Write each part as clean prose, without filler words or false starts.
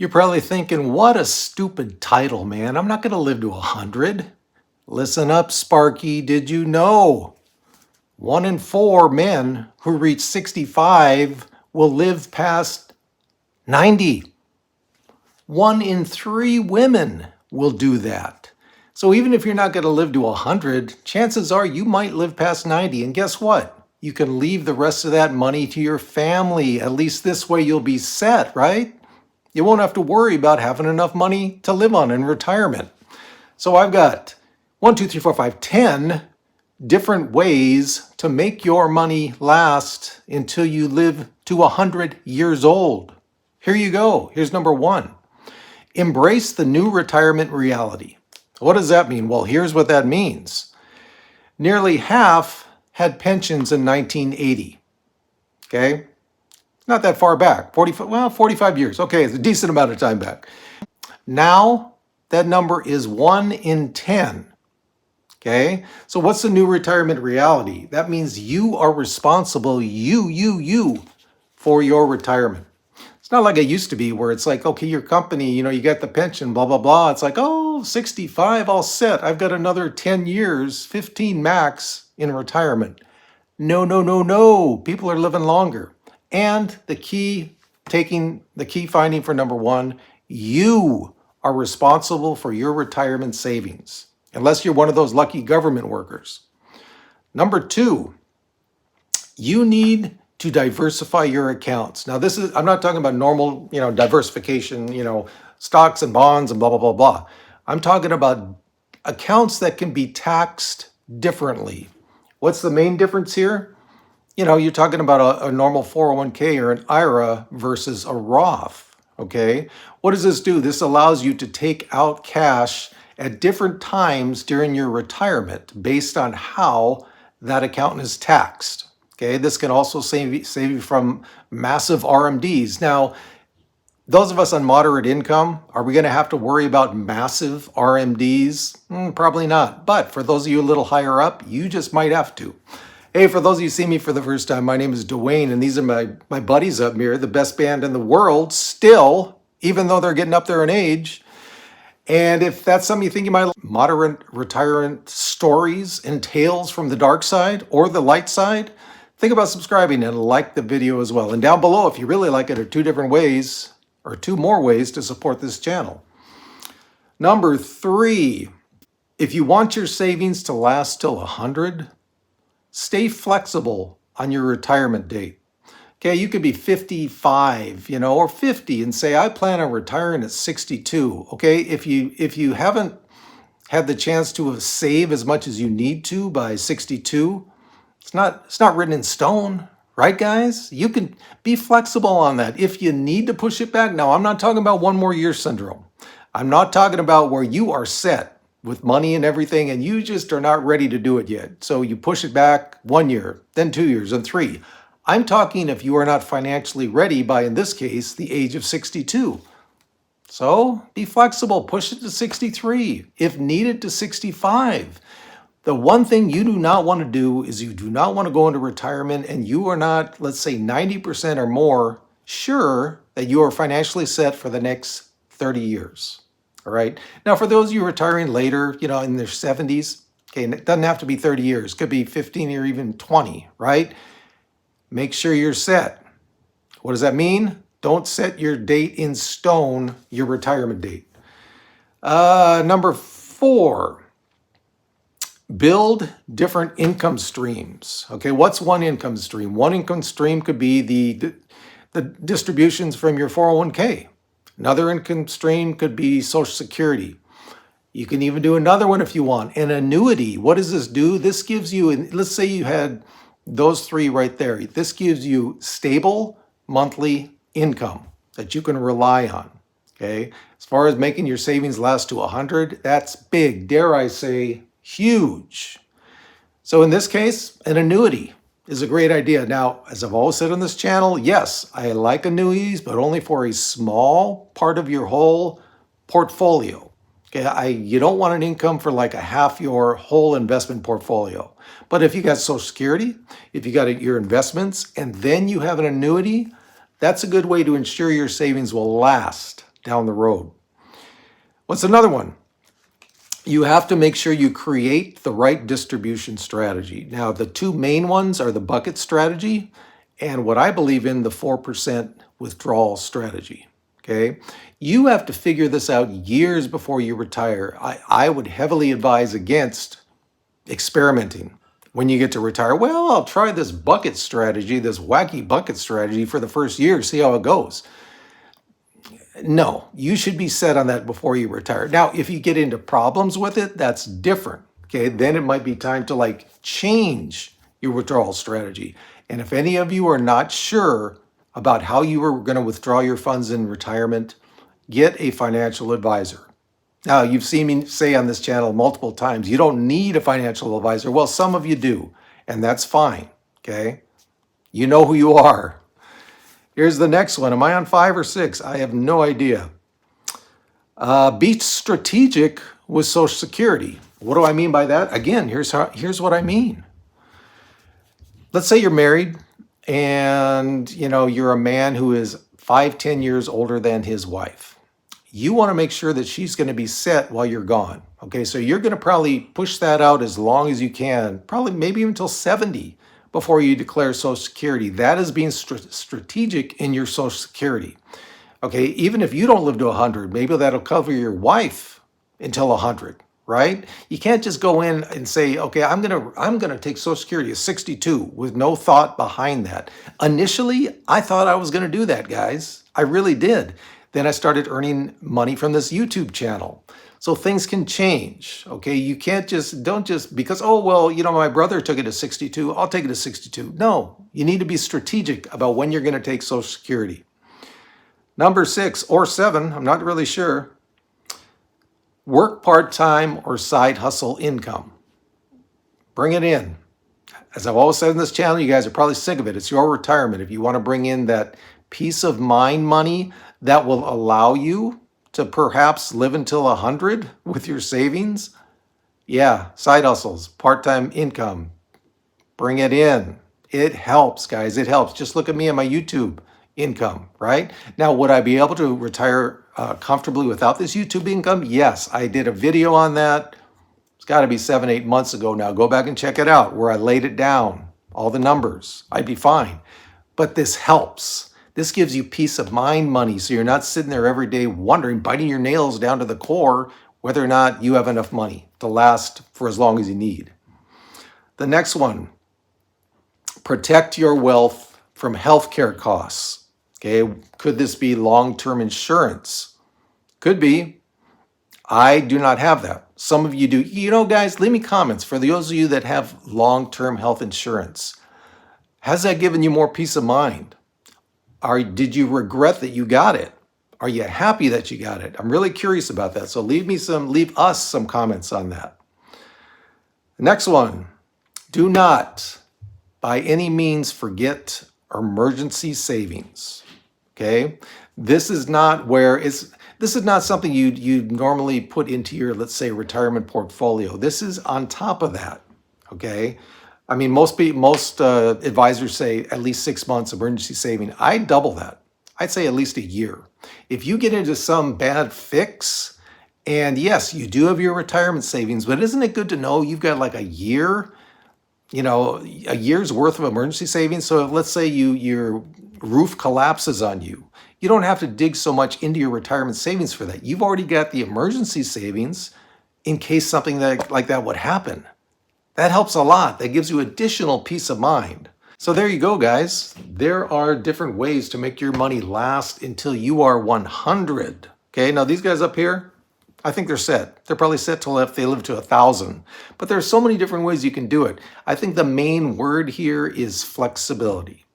You're probably thinking, what a stupid title, man. I'm not going to live to 100. Listen up, Sparky. Did you know 1 in 4 men who reach 65 will live past 90? 1 in 3 women will do that. So even if you're not going to live to 100, chances are you might live past 90. And guess what? You can leave the rest of that money to your family. At least this way you'll be set, right? You won't have to worry about having enough money to live on in retirement. So I've got 1, 2, 3, 4, 5, 10 different ways to make your money last until you live to 100 years old. Here you go. Here's number 1. Embrace the new retirement reality. What does that mean? Well, here's what that means. Nearly half had pensions in 1980. Okay? Not that far back, 45 years. Okay, it's a decent amount of time back. Now, that number is 1 in 10. Okay, so what's the new retirement reality? That means you are responsible, you, for your retirement. It's not like it used to be where it's like, okay, your company, you get the pension, blah, blah, blah. It's like, oh, 65, all set. I've got another 10 years, 15 max in retirement. No. People are living longer. And the key finding for number 1, you are responsible for your retirement savings, unless you're one of those lucky government workers. Number 2, you need to diversify your accounts. Now I'm not talking about normal, diversification, stocks and bonds and blah, blah, blah, blah. I'm talking about accounts that can be taxed differently. What's the main difference here? You're talking about a normal 401k or an IRA versus a Roth, okay? What does this do? This allows you to take out cash at different times during your retirement based on how that account is taxed, okay? This can also save you from massive RMDs. Now, those of us on moderate income, are we going to have to worry about massive RMDs? Probably not. But for those of you a little higher up, you just might have to. Hey, for those of you who see me for the first time, my name is Duane, and these are my buddies up here, the best band in the world still, even though they're getting up there in age. And if that's something you think you might like, moderate retirement stories and tales from the dark side or the light side, think about subscribing and like the video as well. And down below, if you really like it, are 2 different ways or 2 more ways to support this channel. Number 3, if you want your savings to last till 100, stay flexible on your retirement date. Okay, you could be 55, or 50 and say, I plan on retiring at 62. Okay, if you haven't had the chance to save as much as you need to by 62, it's not written in stone, right, guys? You can be flexible on that. If you need to push it back, now I'm not talking about 1 more year syndrome. I'm not talking about where you are set with money and everything, and you just are not ready to do it yet. So you push it back 1 year, then 2 years, and 3. I'm talking if you are not financially ready by, in this case, the age of 62. So be flexible, push it to 63, if needed to 65. The one thing you do not want to do is you do not want to go into retirement and you are not, let's say 90% or more, sure that you are financially set for the next 30 years. All right. Now, for those of you retiring later, in their 70s, okay, and it doesn't have to be 30 years, it could be 15 or even 20, right? Make sure you're set. What does that mean? Don't set your date in stone, your retirement date. Number 4, build different income streams. Okay, what's one income stream? One income stream could be the distributions from your 401k. Another income stream could be Social Security. You can even do another one if you want. An annuity. What does this do? This gives you, let's say you had those 3 right there. This gives you stable monthly income that you can rely on. Okay. As far as making your savings last to 100, that's big. Dare I say, huge. So in this case, an annuity is a great idea. Now, as I've always said on this channel, yes, I like annuities, but only for a small part of your whole portfolio. Okay, you don't want an income for like a half your whole investment portfolio. But if you got Social Security, if you got your investments, and then you have an annuity, that's a good way to ensure your savings will last down the road. What's another one? You have to make sure you create the right distribution strategy. Now, the two main ones are the bucket strategy and what I believe in, the 4% withdrawal strategy. Okay. You have to figure this out years before you retire. I would heavily advise against experimenting when you get to retire. Well, I'll try this bucket strategy, this wacky bucket strategy for the first year, see how it goes. No, you should be set on that before you retire. Now, if you get into problems with it, that's different. Okay, then it might be time to like change your withdrawal strategy. And if any of you are not sure about how you are going to withdraw your funds in retirement, get a financial advisor. Now, you've seen me say on this channel multiple times, you don't need a financial advisor. Well, some of you do, and that's fine. Okay, you know who you are. Here's the next one. Am I on 5 or 6? I have no idea. Be strategic with Social Security. What do I mean by that? Again, here's what I mean. Let's say you're married and you're a man who is 5-10 years older than his wife. You want to make sure that she's going to be set while you're gone. Okay, so you're going to probably push that out as long as you can, probably maybe until 70 before you declare Social Security. That is being strategic in your Social Security. Okay, even if you don't live to 100, maybe that'll cover your wife until 100, right? You can't just go in and say, okay, I'm gonna take Social Security at 62 with no thought behind that. Initially, I thought I was gonna do that, guys. I really did. Then I started earning money from this YouTube channel. So things can change, okay? You don't just, because, oh, well, my brother took it to 62, I'll take it to 62. No, you need to be strategic about when you're gonna take Social Security. Number 6 or 7, I'm not really sure. Work part-time or side hustle income. Bring it in. As I've always said in this channel, you guys are probably sick of it. It's your retirement. If you want to bring in that peace of mind money that will allow you to perhaps live until 100 with your savings, yeah, side hustles, part-time income. Bring it in. It helps, guys. It helps. Just look at me and my YouTube income, right? Now, would I be able to retire comfortably without this YouTube income? Yes, I did a video on that. It's got to be 7-8 months ago now. Go back and check it out where I laid it down, all the numbers. I'd be fine. But this helps. This gives you peace of mind money, so you're not sitting there every day wondering, biting your nails down to the core, whether or not you have enough money to last for as long as you need. The next one, protect your wealth from healthcare costs. Okay, could this be long-term insurance? Could be. I do not have that. Some of you do. Guys, leave me comments for those of you that have long-term health insurance. Has that given you more peace of mind? Did you regret that you got it? Are you happy that you got it? I'm really curious about that. So leave us some comments on that. Next one, do not by any means forget emergency savings. Okay, this is not something you'd normally put into your, let's say, retirement portfolio. This is on top of that. Okay, I mean, most advisors say at least 6 months emergency saving. I double that. I'd say at least a year. If you get into some bad fix, and yes, you do have your retirement savings, but isn't it good to know you've got like a year? A year's worth of emergency savings. So if, let's say your roof collapses on you, you don't have to dig so much into your retirement savings for that. You've already got the emergency savings in case something like that would happen. That helps a lot. That gives you additional peace of mind. So there you go, guys. There are different ways to make your money last until you are 100. Okay, now these guys up here, I think they're set. They're probably set till if they live to 1,000. But there's so many different ways you can do it. I think the main word here is flexibility.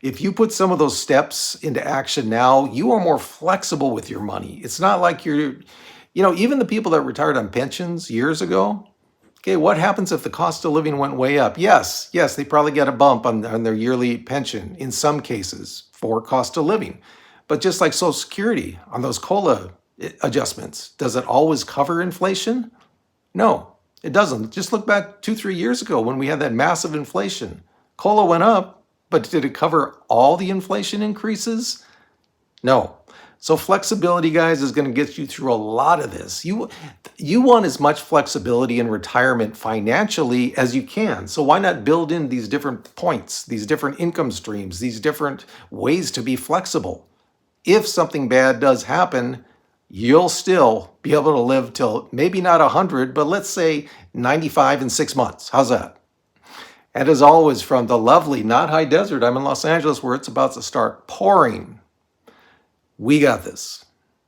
If you put some of those steps into action now, you are more flexible with your money. It's not like even the people that retired on pensions years ago, okay, what happens if the cost of living went way up? Yes, they probably get a bump on their yearly pension in some cases for cost of living. But just like Social Security on those COLA adjustments, does it always cover inflation? No, it doesn't. Just look back 2-3 years ago when we had that massive inflation. COLA went up, but did it cover all the inflation increases? No. So flexibility, guys, is going to get you through a lot of this. You want as much flexibility in retirement financially as you can. So why not build in these different points, these different income streams, these different ways to be flexible? If something bad does happen, you'll still be able to live till maybe not 100, but let's say 95 in 6 months. How's that? And as always, from the lovely, not high desert, I'm in Los Angeles, where it's about to start pouring. We got this.